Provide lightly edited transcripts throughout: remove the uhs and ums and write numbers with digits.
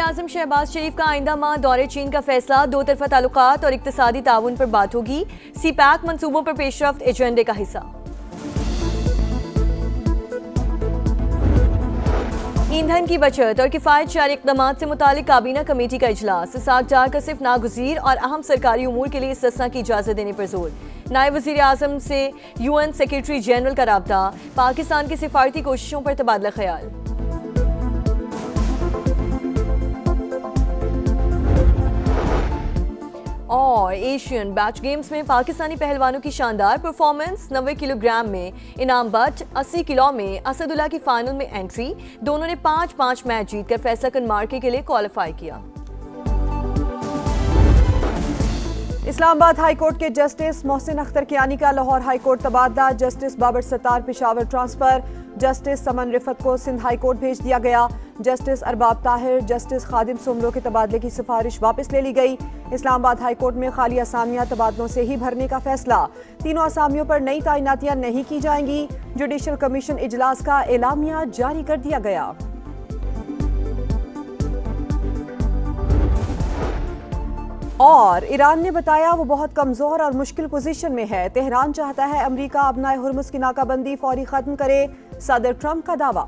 वज़ीर-ए-आज़म शहबाज शरीफ का आइंदा माह दौरे चीन का फैसला, दो तरफा ताल्लुकात और इक्तिसादी ताउन पर बात होगी। सी-पैक मंसूबों पर पेशरफ्त एजेंडे का हिस्सा। ईंधन की बचत और किफ़ायत जारी इक़दाम से मुतालिक काबीना कमेटी का इजलास। सागजार का सिर्फ नागुज़ीर और अहम सरकारी उमूर के लिए इस्तिस्ना की इजाज़त देने पर जोर। नायब वज़ीर-ए-आज़म से UN सेक्रेटरी जनरल का राब्ता। पाकिस्तान की सिफारती कोशिशों पर तबादला ख्याल। और एशियन बैच गेम्स में पाकिस्तानी पहलवानों की शानदार परफॉर्मेंस। 90 किलोग्राम में इनाम बट, 80 किलो में असदुल्ला की फाइनल में एंट्री। दोनों ने 5-5 मैच जीतकर फैसला कुन मार्के के लिए क्वालिफाई किया। इस्लामाबाद हाई कोर्ट के जस्टिस मोहसिन अख्तर कियानी का लाहौर हाई कोर्ट तबादला। Justice Babar Sattar Peshawar transfer. Justice Saman Rifat को सिंध हाई कोर्ट भेज दिया गया। जस्टिस अरबाब ताहिर, जस्टिस खादिम सोमलो के तबादले की सिफारिश वापस ले ली गई। इस्लामाबाद हाई कोर्ट में खाली असामियां तबादलों से ही भरने का फैसला। तीनों असामियों पर नई तैनातियां नहीं की जाएंगी। जुडिशल कमीशन इजलास का एलामिया जारी कर दिया गया। और ईरान ने बताया वो बहुत कमजोर और मुश्किल पोजीशन में है। तेहरान चाहता है अमेरिका अपनाए हुर्मुज़ की नाकाबंदी फौरी खत्म करे। सदर ट्रंप का दावा।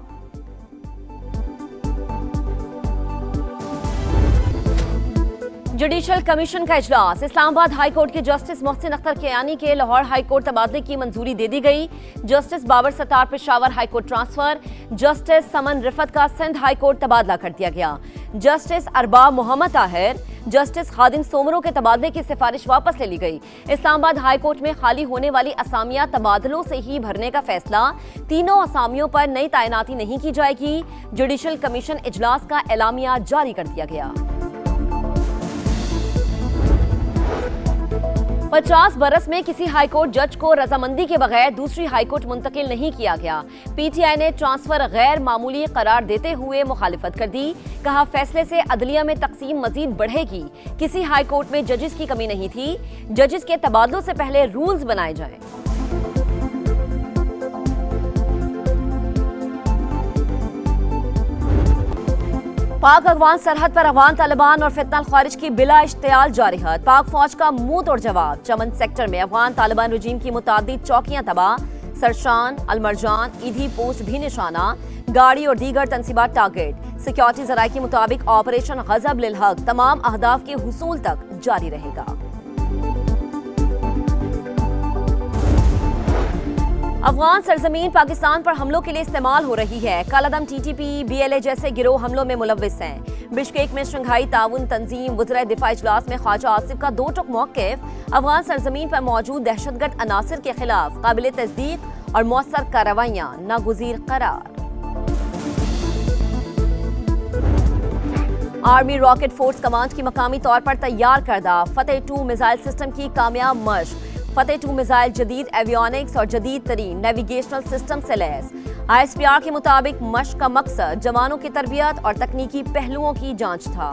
जुडिशल कमीशन का इजलास। इस्लामाबाद हाई कोर्ट के जस्टिस मोहसिन अख्तर कियानी के लाहौर हाई कोर्ट तबादले की मंजूरी दे दी गई। Justice Babar Sattar Peshawar high court transfer. Justice Saman Rifat का सिंध हाई कोर्ट तबादला कर दिया गया। जस्टिस अरबाब मोहम्मद ताहिर, जस्टिस खादिम सोमरो के तबादले की सिफारिश वापस ले ली गई। इस्लामाबाद हाई कोर्ट में खाली होने वाली असामियां तबादलों से ही भरने का फैसला। तीनों असामियों पर नई तैनाती नहीं की जाएगी। जुडिशल कमीशन इजलास का एलामिया जारी कर दिया गया। 50 बरस में किसी हाईकोर्ट जज को रजामंदी के बगैर दूसरी हाईकोर्ट मुंतकिल नहीं किया गया। PTI ने ट्रांसफर गैर मामूली करार देते हुए मुखालिफत कर दी। कहा फैसले से अदलिया में तकसीम मजीद बढ़ेगी। किसी हाईकोर्ट में जजेस की कमी नहीं थी। जजेस के तबादलों से पहले रूल्स बनाए जाएं। पाक अफगान सरहद पर अफगान तालिबान और फितनल खारिज की बिला इश्तियाल जारिहत। पाक फौज का मुंह तोड़ जवाब। चमन सेक्टर में अफगान तालिबान रजीम की मुतादिद चौकियां तबाह। सरशान, अलमरजान, ईदी पोस्ट भी निशाना। गाड़ी और दीगर तनसीबात टारगेट। सिक्योरिटी जराये के मुताबिक ऑपरेशन गजब लिल हक तमाम अहदाफ के हुसूल तक जारी रहेगा। अफगान सरजमीन पाकिस्तान पर हमलों के लिए इस्तेमाल हो रही है। कालादम TTP, BLA जैसे गिरोह हमलों में मुलव्विस हैं। बिश्केक में शंघाई ताउन तंजीम वज़ीर दिफा इजलास में ख्वाजा आसिफ का दो टुक मौक़िफ़। अफगान सरजमीन पर मौजूद दहशतगर्द अनासिर के खिलाफ काबिल तस्दीक और मौसर कार्रवाइयाँ नागुज़ीर करार। आर्मी रॉकेट फोर्स कमांड की मकामी तौर पर तैयार करदा फतेह 2 मिसाइल सिस्टम की कामयाब मशक़। फतेह 2 मिसाइल जदीद एवियोनिक्स और जदीद तरीन नेविगेशनल सिस्टम से लैस। ISPR के मुताबिक मशक़ का मकसद जवानों की तरबियत और तकनीकी पहलुओं की जांच था।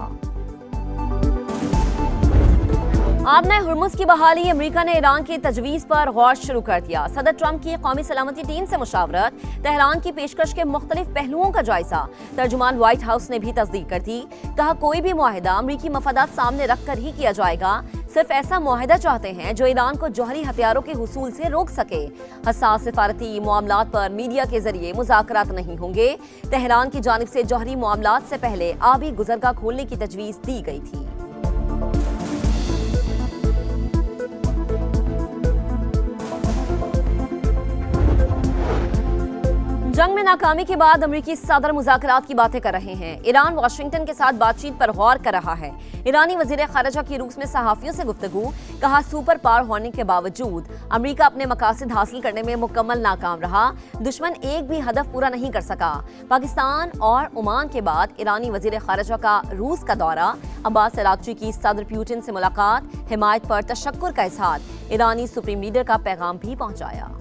आमना हुर्मुज़ की बहाली। अमेरिका ने ईरान की तजवीज़ पर गौर शुरू कर दिया। सदर ट्रंप की कौमी सलामती टीम से मुशावरत। तेहरान की पेशकश के मुख्तलिफ पहलुओं का जायजा। तर्जुमान व्हाइट हाउस ने भी तस्दीक कर दी। कहा कोई भी मुआहिदा अमरीकी मफादात सामने रख कर ही किया जाएगा। सिर्फ ऐसा मुआहिदा चाहते हैं जो ईरान को जौहरी हथियारों के हुसूल से रोक सके। हसास सिफारती मामलात पर मीडिया के जरिए मुज़ाकरात नहीं होंगे। तेहरान की जानिब से जौहरी मामलात से पहले आबी गुजरगाह खोलने की तजवीज़ दी गई थी। जंग में नाकामी के बाद अमरीकी सदर मुज़ाकरात की बातें कर रहे हैं। ईरान वाशिंगटन के साथ बातचीत पर गौर कर रहा है। ईरानी वज़ीर ख़ारिजा की रूस में सहाफ़ियों से गुफ्तगू। कहा सुपर पावर होने के बावजूद अमरीका अपने मकासद हासिल करने में मुकम्मल नाकाम रहा। दुश्मन एक भी हदफ पूरा नहीं कर सका। पाकिस्तान और ओमान के बाद ईरानी वज़ीर ख़ारिजा का रूस का दौरा। अब्बास अराग़ची की सदर पुतिन से मुलाकात। हिमायत पर तशक्कुर का इज़हार। ईरानी सुप्रीम लीडर का पैगाम भी पहुँचाया।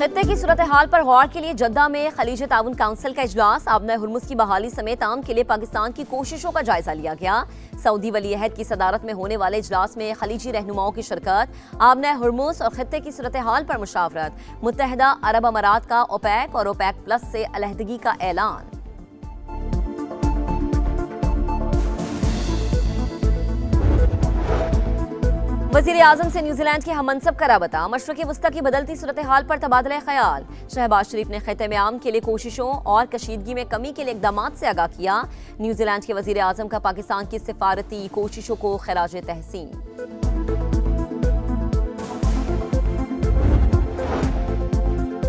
खत्ते की सूरत हाल पर गौर के लिए जद्दा में खलीज ताउन काउंसिल का इजलास। आबना हुर्मुज की बहाली समेत आम के लिए पाकिस्तान की कोशिशों का जायजा लिया गया। सऊदी वली अहद की सदारत में होने वाले इजलास में खलीजी रहनुमाओं की शिरकत, आबना हुर्मुज और खत्ते की सूरत हाल पर मुशावरत, मुत्तहदा अरब अमारात का ओपेक और ओपेक प्लस से अलहदगी का ऐलान। वज़ीर आज़म से न्यूजीलैंड के हममनसब का राबता, मशरक़ी वस्ता की बदलती सूरत हाल पर तबादला ख्याल। शहबाज शरीफ ने खित्ते में आम के लिए कोशिशों और कशीदगी में कमी के लिए इक़दामात से आगाह किया। न्यूजीलैंड के वज़ीर आज़म का पाकिस्तान की सिफारती कोशिशों को खराज तहसीन।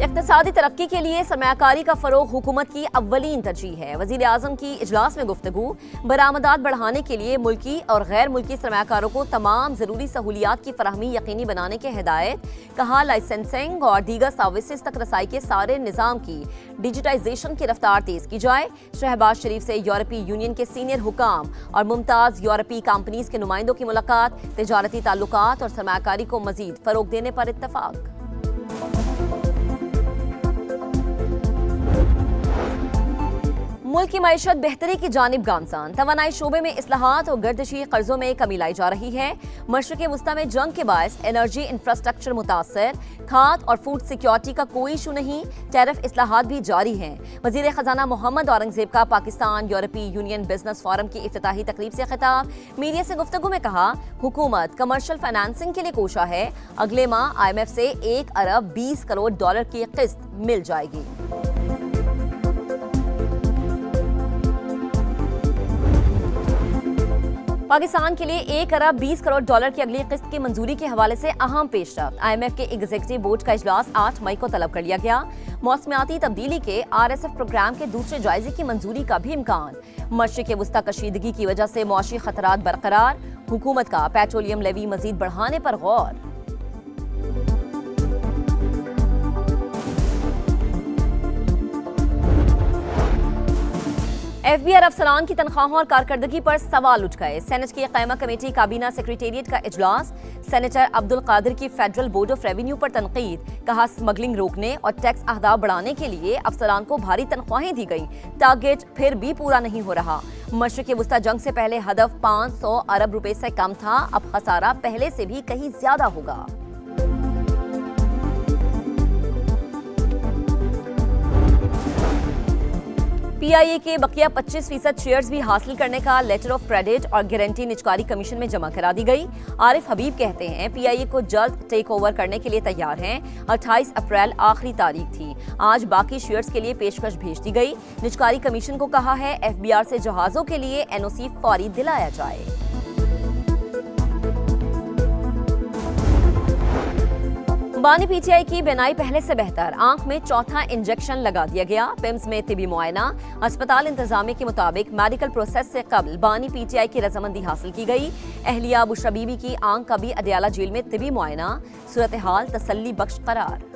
इक़्तिसादी तरक्की के लिए सरमायाकारी का फ़रोग़ हुकूमत की अव्वलीन तरजीह है। वज़ीर आज़म की इजलास में गुफ्तगू। बरामदात बढ़ाने के लिए मुल्की और गैर मुल्की सरमायाकारों को तमाम ज़रूरी सहूलियात की फराहमी यकीनी बनाने की हिदायत। कहा, लाइसेंसिंग और दीगर सर्विसेज तक रसाई के सारे निज़ाम की डिजिटाइजेशन की रफ्तार तेज़ की जाए। शहबाज शरीफ से यूरोपीय यूनियन के सीनियर हुकाम और मुमताज़ यूरोपीय कंपनीज के नुमाइंदों की मुलाकात। तिजारती ताल्लुकात और सरमायाकारी को मज़ीद फ़रोग़ देने पर इत्तफ़ाक़। मुल्क की मईशत बेहतरी की जानिब गामजान। तवानाई शोबे में इस्लाहात और गर्दिशी कर्जों में कमी लाई जा रही है। मशरक़ी वस्ता में जंग के बायस एनर्जी इंफ्रास्ट्रक्चर मुतासर। खाद और फूड सिक्योरिटी का कोई इशू नहीं। टैरिफ इस्लाहात भी जारी हैं। वज़ीर ख़जाना मोहम्मद औरंगज़ेब का पाकिस्तान यूरोपीय यूनियन बिजनेस फोरम की इफ्तिताही तकरीब से खिताब। मीडिया से गुफ्तगू में कहा, हुकूमत कमर्शियल फाइनेंसिंग के लिए कोशा है। अगले माह IMF से 1 अरब 20 करोड़ डॉलर की किस्त मिल जाएगी। पाकिस्तान के लिए 1 अरब 20 करोड़ डॉलर की अगली किस्त की मंजूरी के हवाले से अहम पेशरफ्त। IMF के एग्जीक्यूटिव बोर्ड का इजलास 8 मई को तलब कर लिया गया। मौसमियाती तब्दीली के RSF प्रोग्राम के दूसरे जायजे की मंजूरी का भी इम्कान। मशरिक़ वस्ता कशीदगी की वजह से मौशी खतरात बरकरार। हुकूमत का पेट्रोलियम लेवी मजीद बढ़ाने पर गौर। FBI अफसरान की तनख्वाहों और कारकर्दगी पर सवाल उठ गए। सेनेट की कायमा कमेटी काबीना सेक्रेटेरिएट का इजलास। सेनेटर अब्दुल कादिर की फेडरल बोर्ड ऑफ रेवेन्यू पर तनकीद। कहा, स्मगलिंग रोकने और टैक्स अहदाफ बढ़ाने के लिए अफसरान को भारी तनख्वाहें दी गई। टारगेट फिर भी पूरा नहीं हो रहा। मशरिक़ी वस्ता जंग से पहले हदफ 500 अरब रुपए से कम था। अब खसारा पहले से भी कहीं ज्यादा होगा। PIA के बकिया 25% शेयर्स भी हासिल करने का लेटर ऑफ क्रेडिट और गारंटी निजकारी कमीशन में जमा करा दी गई। आरिफ हबीब कहते हैं, PIA को जल्द टेक ओवर करने के लिए तैयार हैं। 28 अप्रैल आखिरी तारीख थी। आज बाकी शेयर्स के लिए पेशकश भेज दी गई। निजकारी कमीशन को कहा है, FBR से जहाजों के लिए NOC फौरी दिलाया जाए। बानी PTI की बेनाई पहले से बेहतर। आंख में चौथा इंजेक्शन लगा दिया गया। पिम्स में तिबी मुआयना। अस्पताल इंतजामिया के मुताबिक मेडिकल प्रोसेस से कबल बानी PTI की रजामंदी हासिल की गई। अहलिया बुशरा बीबी की आंख का भी अडियाला जेल में तिबी मुआयना। सूरत हाल तसल्ली बख्श करार।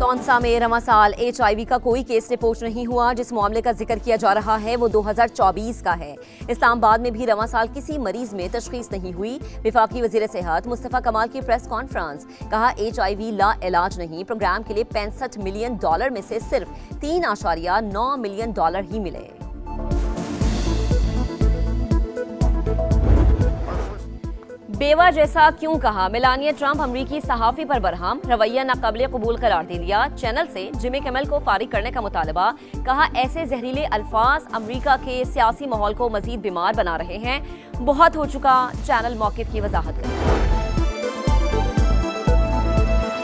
तौंसा में रवा साल HIV का कोई केस रिपोर्ट नहीं हुआ। जिस मामले का जिक्र किया जा रहा है वो 2024 का है। इस्लामाबाद में भी रवा साल किसी मरीज में तशखीस नहीं हुई। विफाकी वजीर सेहत मुस्तफा कमाल की प्रेस कॉन्फ्रेंस। कहा, HIV ला इलाज नहीं। प्रोग्राम के लिए $65 मिलियन में से सिर्फ $3.9 मिलियन ही मिले। बेवा जैसा क्यों कहा, मेलानिया ट्रंप अमरीकी सहाफी पर बरहम। रवैया नाकाबिले कबूल करार दे दिया। चैनल से जिमी किमेल को फारिग करने का मुतालबा। कहा, ऐसे जहरीले अल्फाज अमरीका के सियासी माहौल को मजीद बीमार बना रहे हैं। बहुत हो चुका। चैनल मौक़िफ़ की वजाहत करें।